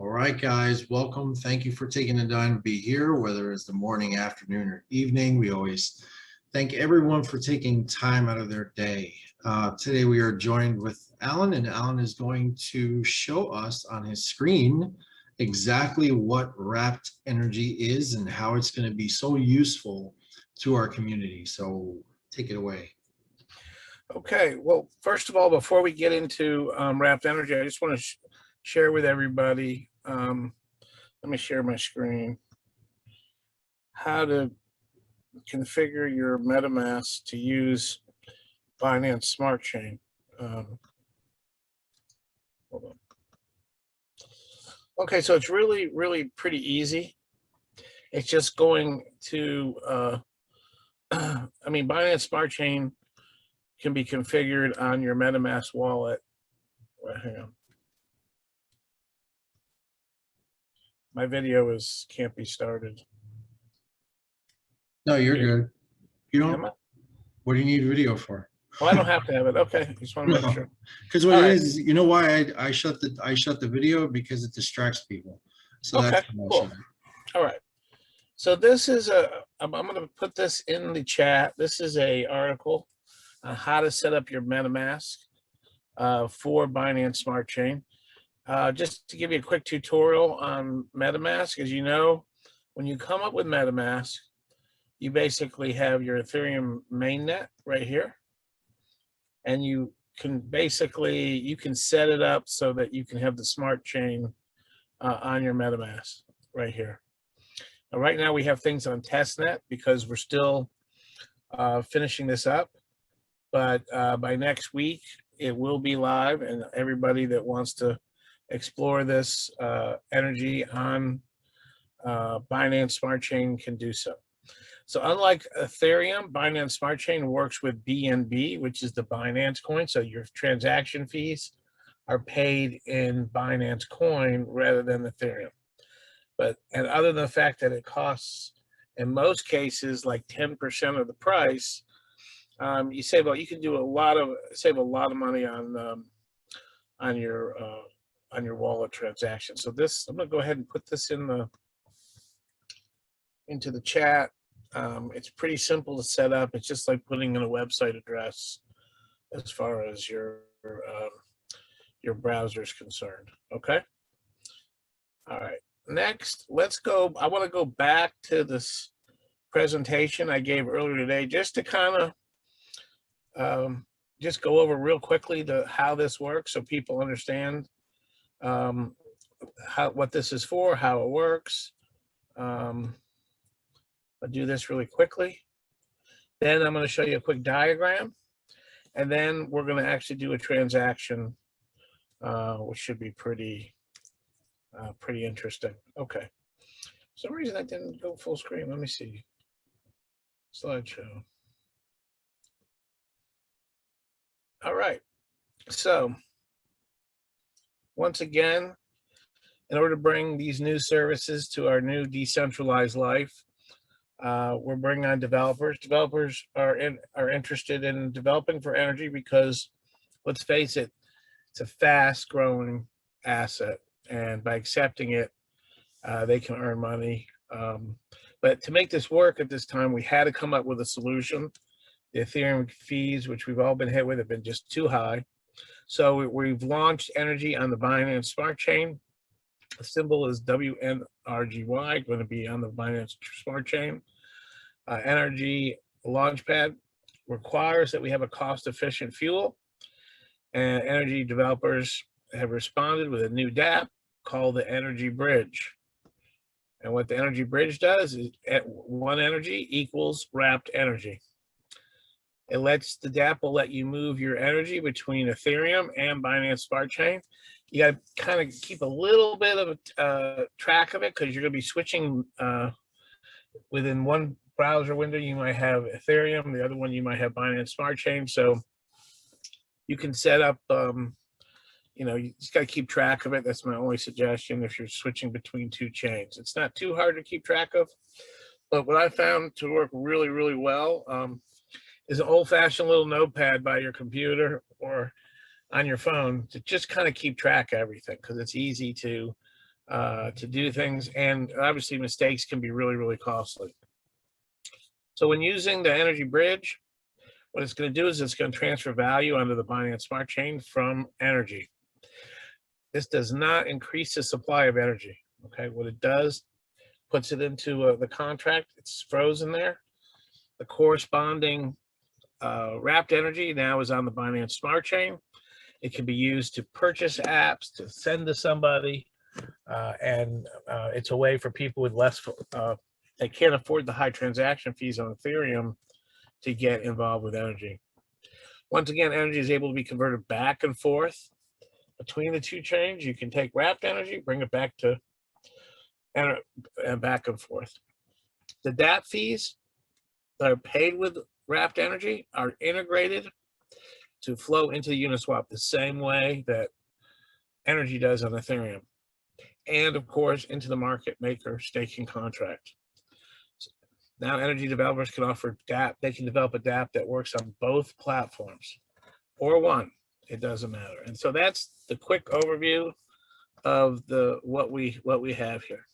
All right, guys, welcome. Thank you for taking the time to be here, whether it's the morning, afternoon, or evening. We always thank everyone for taking time out of their day. Today, we are joined with Alan, and Alan is going to show us on his screen exactly what wrapped energy is and how it's going to be so useful to our community. So take it away. Okay, well, first of all, before we get into wrapped energy, I just want to share with everybody, let me share my screen, how to configure your MetaMask to use Binance Smart Chain. Hold on. Okay, so it's really pretty easy. It's just going to, Binance Smart Chain can be configured on your MetaMask wallet. Well, hang on. My video can't be started. No, you're good. You don't. What do you need video for? Well, I don't have to have it. Okay, just want to make sure. Because what it is, you know why I shut the video? Because it distracts people. So okay, that's cool. All right. So this is I'm going to put this in the chat. This is a article on how to set up your MetaMask for Binance Smart Chain. Just to give you a quick tutorial on MetaMask, as you know, when you come up with MetaMask, you basically have your Ethereum mainnet right here. And you can set it up so that you can have the smart chain on your MetaMask right here. Now, right now we have things on testnet because we're still finishing this up. But by next week, it will be live, and everybody that wants to explore this energy on Binance Smart Chain can do so. So unlike Ethereum, Binance Smart Chain works with BNB, which is the Binance coin. So your transaction fees are paid in Binance coin rather than Ethereum. And other than the fact that it costs, in most cases, like 10% of the price, you save. You can do save a lot of money on your wallet transaction. So I'm going to go ahead and put this into the chat. It's pretty simple to set up. It's just like putting in a website address as far as your browser is concerned. Okay. All right. Next, let's go. I want to go back to this presentation I gave earlier today, just to kind of just go over real quickly how this works, so people understand what this is for, how it works. I'll do this really quickly. Then I'm going to show you a quick diagram, and then we're going to actually do a transaction, which should be pretty interesting. Okay. For some reason I didn't go full screen. Let me see. Slideshow. All right. So once again, in order to bring these new services to our new decentralized life, we're bringing on developers. Developers are interested in developing for energy because, let's face it, it's a fast-growing asset, and by accepting it, they can earn money. But to make this work at this time, we had to come up with a solution. The Ethereum fees, which we've all been hit with, have been just too high. So we've launched Energy on the Binance Smart Chain. The symbol is WNRGY, going to be on the Binance Smart Chain. NRGY Launchpad requires that we have a cost-efficient fuel, and energy developers have responded with a new dApp called the Energy Bridge. And what the Energy Bridge does is one energy equals wrapped energy. The dApp will let you move your energy between Ethereum and Binance Smart Chain. You got to kind of keep a little bit of a track of it, because you're going to be switching within one browser window. You might have Ethereum, the other one you might have Binance Smart Chain. So you can set up, you just got to keep track of it. That's my only suggestion if you're switching between two chains. It's not too hard to keep track of, but what I found to work really well is an old-fashioned little notepad by your computer or on your phone to just kind of keep track of everything, because it's easy to to do things, and obviously mistakes can be really, really costly. So when using the Energy Bridge, what it's going to do is it's going to transfer value onto the Binance Smart Chain from NRGY. This does not increase the supply of energy. Okay, what it does, puts it into the contract. It's frozen there. The corresponding wrapped energy now is on the Binance Smart Chain. It can be used to purchase apps, to send to somebody, and it's a way for people with less, they can't afford the high transaction fees on Ethereum to get involved with energy. Once again, energy is able to be converted back and forth between the two chains. You can take wrapped energy, bring it back to and back and forth. The DApp fees that are paid with wrapped energy are integrated to flow into the Uniswap the same way that energy does on Ethereum, and of course into the market maker staking contract. Now energy developers can offer DApp. They can develop a DApp that works on both platforms or one. It doesn't matter. And so that's the quick overview of what we have here.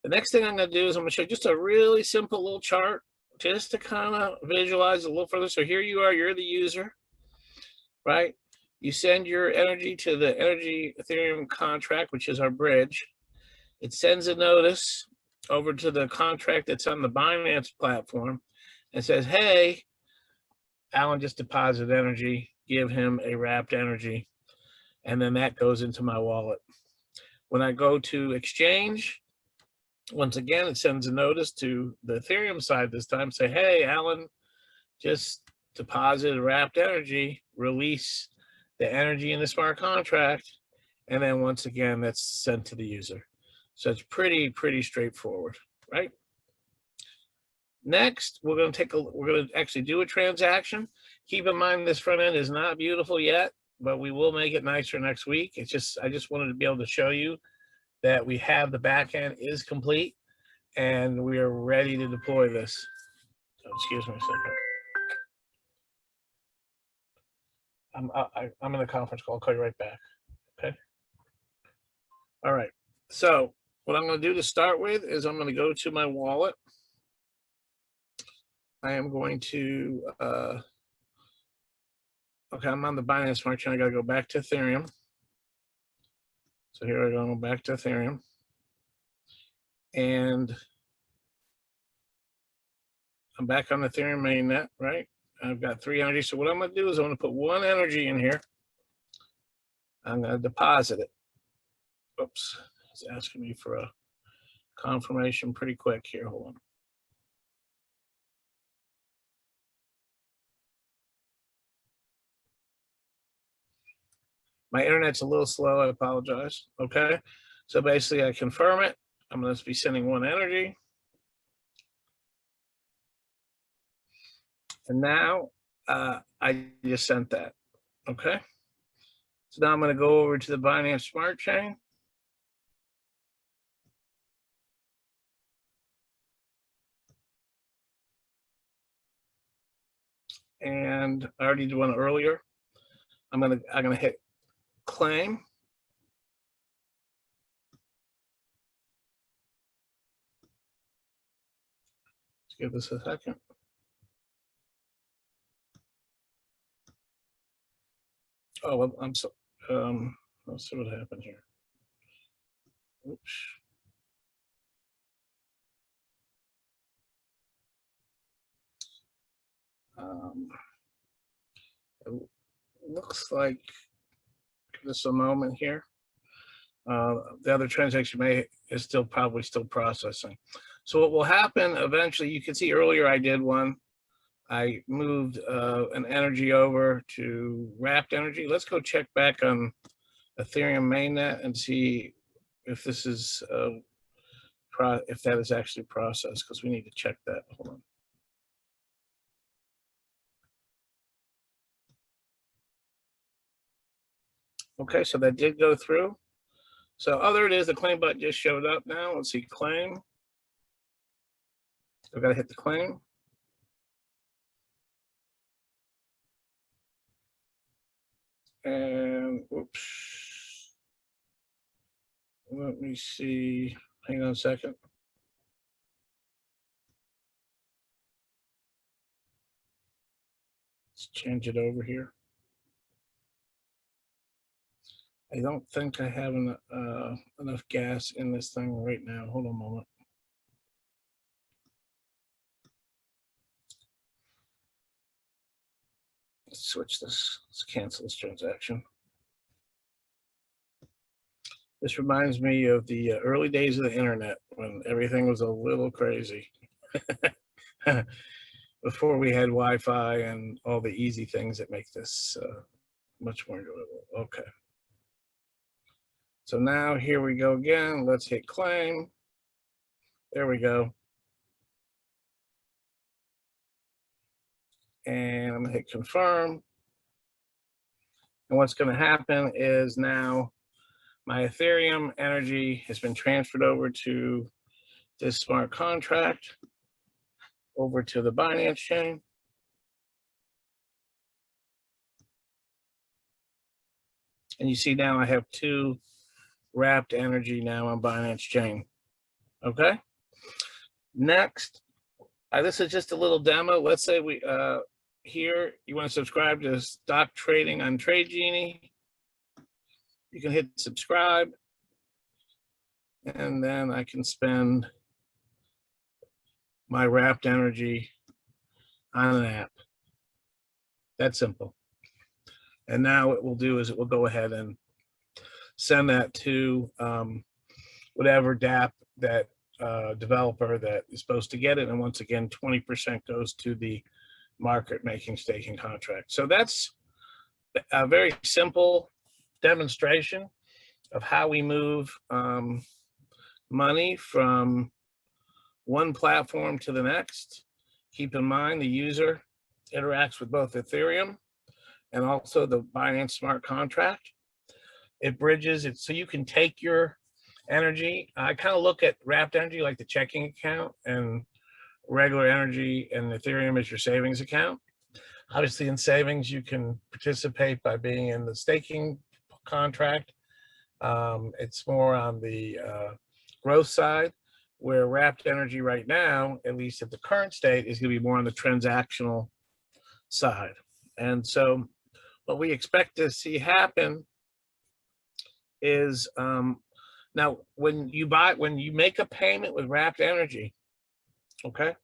The next thing I'm going to do is I'm going to show you just a really simple little chart just to kind of visualize a little further. So here you are, you're the user, right? You send your energy to the Energy Ethereum contract, which is our bridge. It sends a notice over to the contract that's on the Binance platform and says, hey, Alan just deposited energy, give him a wrapped energy. And then that goes into my wallet. When I go to exchange, once again, it sends a notice to the Ethereum side this time, say, hey, Alan just deposited wrapped energy, release the energy in the smart contract. And then once again, that's sent to the user. So it's pretty straightforward, right? Next, we're going to actually do a transaction. Keep in mind, this front end is not beautiful yet, but we will make it nicer next week. It's just, I just wanted to be able to show you that we have the back end is complete and we are ready to deploy this. So excuse me a second. I'm in a conference call. I'll call you right back. Okay. All right. So what I'm going to do to start with is I'm going to go to my wallet. I am going to, okay, I'm on the Binance Smart Chain. I got to go back to Ethereum. So here I go back to Ethereum. And I'm back on Ethereum mainnet, right? I've got 3 energy. So what I'm going to do is I'm going to put 1 energy in here. I'm going to deposit it. Oops, it's asking me for a confirmation pretty quick here. Hold on. My internet's a little slow. I apologize. Okay. So basically I confirm it. I'm going to be sending 1 energy. And now I just sent that. Okay. So now I'm going to go over to the Binance Smart Chain. And I already did one earlier. I'm gonna hit claim. Let's give this a second. Oh, well, I'm so let's see what happened here. Oops. It looks like just a moment here. The other transaction is probably still processing. So what will happen eventually, you can see earlier I did one. I moved an energy over to wrapped energy. Let's go check back on Ethereum mainnet and see if this is if that is actually processed, because we need to check that. Hold on. Okay, so that did go through. So there it is, the claim button just showed up now. Let's see, claim. I've got to hit the claim. And oops. Let me see. Hang on a second. Let's change it over here. I don't think I have enough gas in this thing right now. Hold on a moment. Let's switch this. Let's cancel this transaction. This reminds me of the early days of the internet when everything was a little crazy. Before we had Wi-Fi and all the easy things that make this much more enjoyable. Okay. So now here we go again. Let's hit claim. There we go. And I'm gonna hit confirm. And what's gonna happen is now my Ethereum energy has been transferred over to this smart contract, over to the Binance chain. And you see now I have 2 wrapped energy now on Binance chain. Okay. Next, this is just a little demo. Let's say we here you want to subscribe to stock trading on TradeGenie. You can hit subscribe, and then I can spend my wrapped energy on an app. That's simple. And now what we'll do is it will go ahead and send that to whatever DApp that developer that is supposed to get it. And once again, 20% goes to the market making staking contract. So that's a very simple demonstration of how we move money from one platform to the next. Keep in mind the user interacts with both Ethereum and also the Binance Smart Contract. It bridges it so you can take your energy. I kind of look at wrapped energy like the checking account, and regular energy and Ethereum is your savings account. Obviously in savings, you can participate by being in the staking contract. It's more on the growth side, where wrapped energy right now, at least at the current state, is going to be more on the transactional side. And so what we expect to see happen is now when you make a payment with wrapped energy, okay,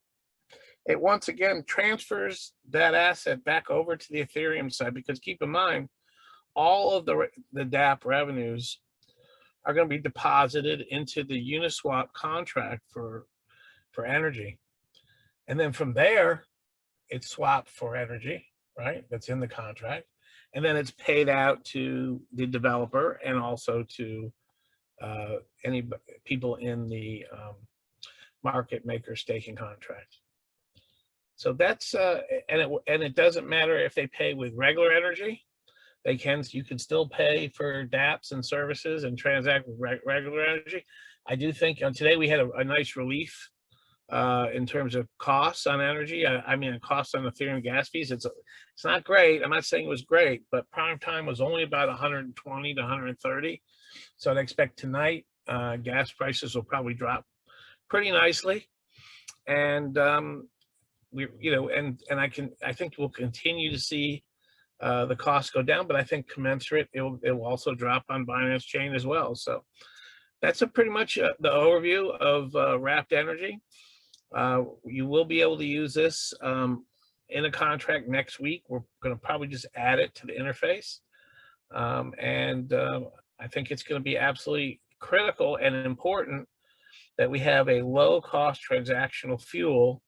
it once again transfers that asset back over to the Ethereum side, because keep in mind, all of the DApp revenues are going to be deposited into the Uniswap contract for energy. And then from there, it's swapped for energy, right? That's in the contract. And then it's paid out to the developer and also to any people in the market maker staking contract. So that's and it doesn't matter if they pay with regular energy. You can still pay for dApps and services and transact with regular energy. I do think today we had a nice relief in terms of costs on energy. I mean, costs on Ethereum gas fees. It's not great. I'm not saying it was great, but prime time was only about 120 to 130. So I'd expect tonight gas prices will probably drop pretty nicely, and I think we'll continue to see the costs go down, but I think commensurate it will also drop on Binance Chain as well. So that's pretty much the overview of wrapped energy. You will be able to use this in a contract next week. We're going to probably just add it to the interface, and I think it's going to be absolutely critical and important that we have a low-cost transactional fuel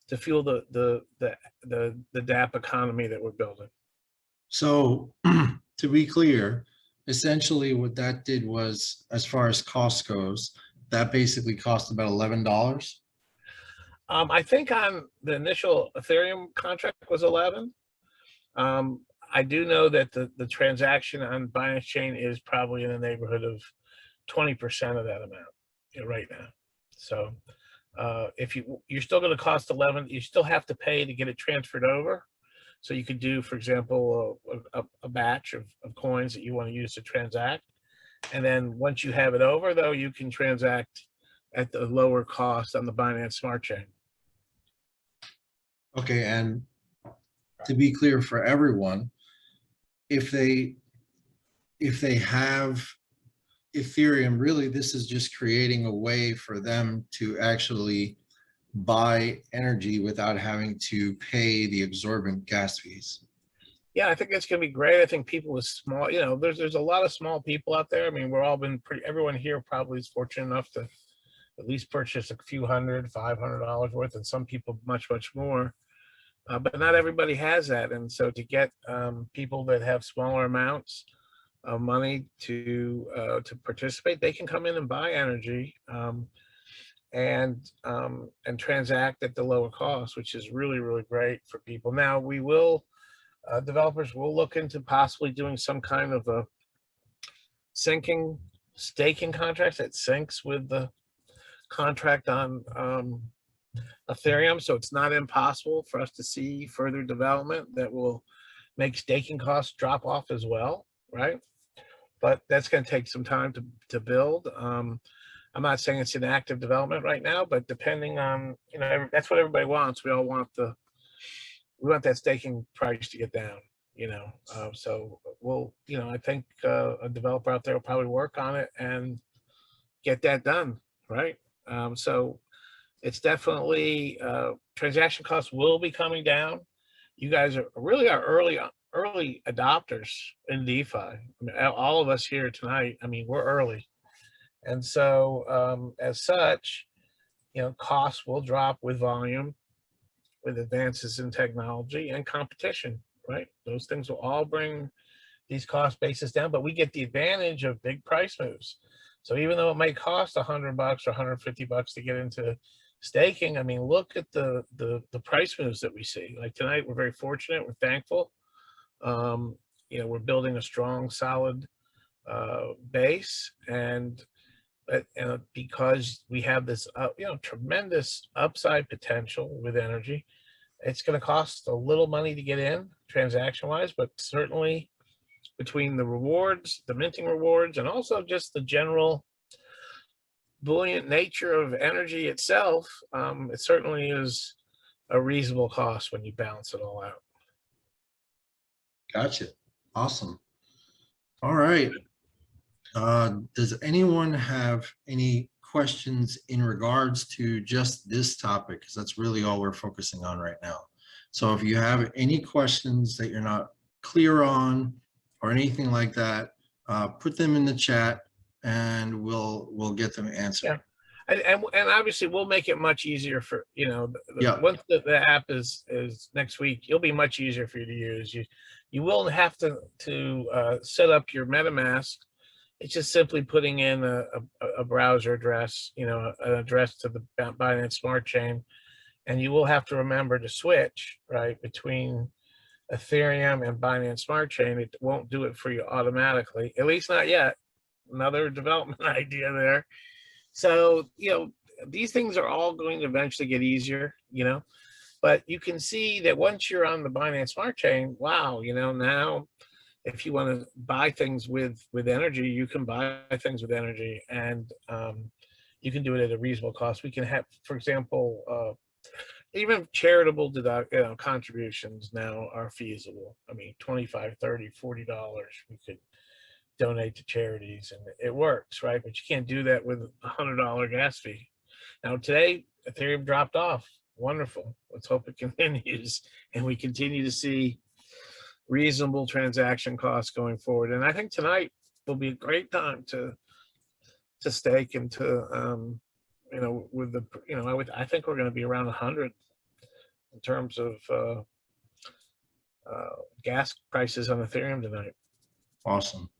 to fuel the DApp economy that we're building. So to be clear, essentially what that did was, as far as cost goes, that basically cost about $11. I think on the initial Ethereum contract was 11. I do know that the transaction on Binance Chain is probably in the neighborhood of 20% of that amount right now. So if you're still going to cost 11, you still have to pay to get it transferred over. So you could do, for example, a batch of coins that you want to use to transact. And then once you have it over, though, you can transact at the lower cost on the Binance Smart Chain. Okay, and to be clear for everyone, if they have Ethereum, really this is just creating a way for them to actually buy energy without having to pay the exorbitant gas fees. Yeah, I think it's going to be great. I think people with small, there's a lot of small people out there. I mean, everyone here probably is fortunate enough to at least purchase a few $500 worth, and some people much more. But not everybody has that, and so to get people that have smaller amounts of money to participate, they can come in and buy energy and transact at the lower cost, which is really great for people. Now we will. Developers will look into possibly doing some kind of a staking contracts that syncs with the contract on Ethereum. So it's not impossible for us to see further development that will make staking costs drop off as well, right? But that's going to take some time to build. I'm not saying it's in active development right now, but depending on, that's what everybody wants. We all want that staking price to get down, so we'll, I think a developer out there will probably work on it and get that done, right? So it's definitely, transaction costs will be coming down. You guys are really our early adopters in DeFi. I mean, all of us here tonight, I mean, we're early. And so as such, costs will drop with volume, with advances in technology and competition, right? Those things will all bring these cost bases down, but we get the advantage of big price moves. So even though it may cost $100 or $150 to get into staking, I mean, look at the price moves that we see. Like tonight, we're very fortunate. We're thankful. We're building a strong, solid base, and because we have this, tremendous upside potential with energy, it's going to cost a little money to get in transaction-wise, but certainly between the rewards, the minting rewards, and also just the general buoyant nature of energy itself, it certainly is a reasonable cost when you balance it all out. Gotcha. Awesome. All right. Does anyone have any questions in regards to just this topic? Because that's really all we're focusing on right now. So if you have any questions that you're not clear on or anything like that, put them in the chat and we'll get them answered. Yeah. And obviously we'll make it much easier for, once the app is next week, it'll be much easier for you to use. You will have to set up your MetaMask. It's just simply putting in a browser address, an address to the Binance Smart Chain, and you will have to remember to switch, right, between Ethereum and Binance Smart Chain. It won't do it for you automatically, at least not yet. Another development idea there. So, these things are all going to eventually get easier, but you can see that once you're on the Binance Smart Chain, wow, now if you want to buy things with energy, you can buy things with energy, and you can do it at a reasonable cost. We can have, for example, even charitable contributions now are feasible. I mean, $25, $30, $40 we could donate to charities, and it works, right? But you can't do that with $100 gas fee. Now today, Ethereum dropped off. Wonderful. Let's hope it continues and we continue to see reasonable transaction costs going forward. And I think tonight will be a great time to stake and to with the I think we're going to be around 100 in terms of gas prices on Ethereum tonight. Awesome.